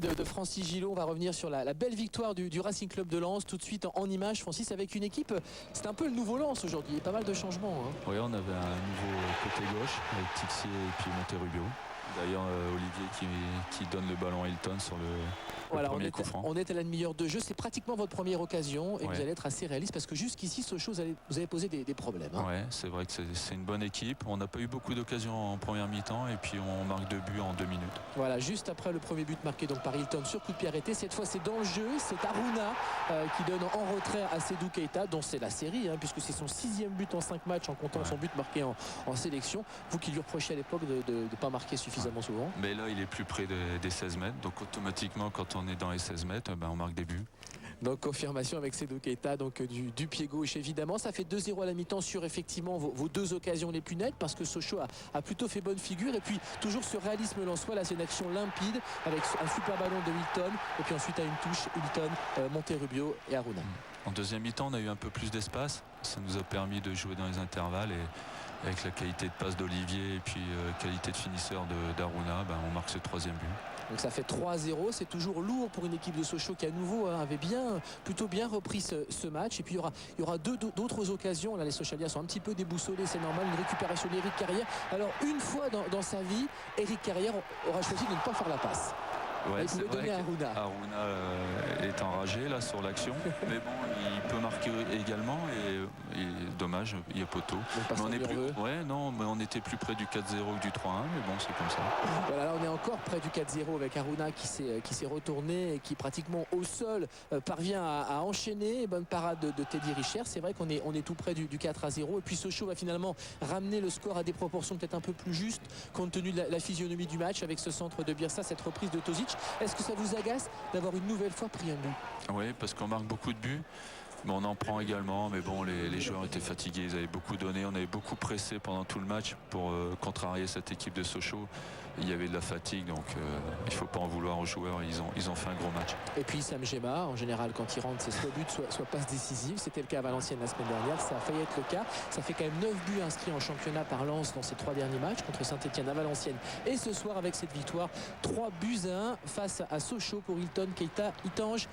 De Francis Gillot, on va revenir sur la belle victoire du Racing Club de Lens tout de suite en images. Francis, avec une équipe, c'est un peu le nouveau Lens aujourd'hui, il y a pas mal de changements. Oui, on avait un nouveau côté gauche avec Tixier et puis Monterrubio. D'ailleurs Olivier qui donne le ballon à Hilton sur le premier coup franc. On est à la demi-heure de jeu, c'est pratiquement votre première occasion et ouais. Vous allez être assez réaliste parce que jusqu'ici Sochaux, vous avez posé des problèmes. Oui, c'est vrai que c'est une bonne équipe. On n'a pas eu beaucoup d'occasions en première mi-temps et puis on marque 2 buts en 2 minutes. Voilà, juste après le premier but marqué donc par Hilton sur coup de pied arrêté. Cette fois c'est dans le jeu, c'est Aruna qui donne en retrait à Seydou Keita, dont c'est la série puisque c'est son 6e but en 5 matchs en comptant son but marqué en sélection. Vous qui lui reprochez à l'époque de ne pas marquer suffisamment souvent. Mais là il est plus près des 16 mètres, donc automatiquement quand on est dans les 16 mètres, on marque des buts. Donc confirmation avec Seydou Keita donc du pied gauche évidemment. Ça fait 2-0 à la mi-temps sur effectivement vos deux occasions les plus nettes parce que Sochaux a plutôt fait bonne figure. Et puis toujours ce réalisme lensois, là c'est une action limpide avec un super ballon de Hilton et puis ensuite à une touche Hilton, Monterubio et Aruna. En deuxième mi-temps on a eu un peu plus d'espace, ça nous a permis de jouer dans les intervalles et avec la qualité de passe d'Olivier et puis qualité de finisseur d'Aruna, on marque ce 3e but. Donc ça fait 3-0, c'est toujours lourd pour une équipe de Sochaux qui à nouveau avait plutôt bien repris ce match. Et puis il y aura d'autres occasions. Là les Sochaliens sont un petit peu déboussolés, c'est normal. Une récupération d'Éric Carrière. Alors une fois dans sa vie, Éric Carrière aura choisi de ne pas faire la passe. Ouais, il pouvait donner à Aruna. Aruna est enragé là sur l'action, mais bon, il peut marquer également et dommage, il y a poteau. Mais on est plus, mais on était plus près du 4-0 que du 3-1, mais bon, c'est comme ça. Voilà, là on est encore près du 4-0 avec Aruna qui s'est retourné et qui pratiquement au sol parvient à enchaîner. Bonne parade de Teddy Richer. C'est vrai qu'on est tout près du 4-0 et puis Sochaux va finalement ramener le score à des proportions peut-être un peu plus justes compte tenu de la physionomie du match avec ce centre de Birsa, cette reprise de Tozic. Est-ce que ça vous agace d'avoir une nouvelle fois pris un but? Oui, parce qu'on marque beaucoup de buts. Mais on en prend également, mais bon, les joueurs étaient fatigués, ils avaient beaucoup donné, on avait beaucoup pressé pendant tout le match pour contrarier cette équipe de Sochaux. Il y avait de la fatigue, donc il ne faut pas en vouloir aux joueurs, ils ont fait un gros match. Et puis Sam Gema, en général, quand il rentre, c'est soit but, soit passe décisive. C'était le cas à Valenciennes la semaine dernière, ça a failli être le cas. Ça fait quand même 9 buts inscrits en championnat par Lens dans ces 3 derniers matchs contre Saint-Etienne à Valenciennes. Et ce soir, avec cette victoire, 3-1 face à Sochaux pour Hilton, Keita, Itange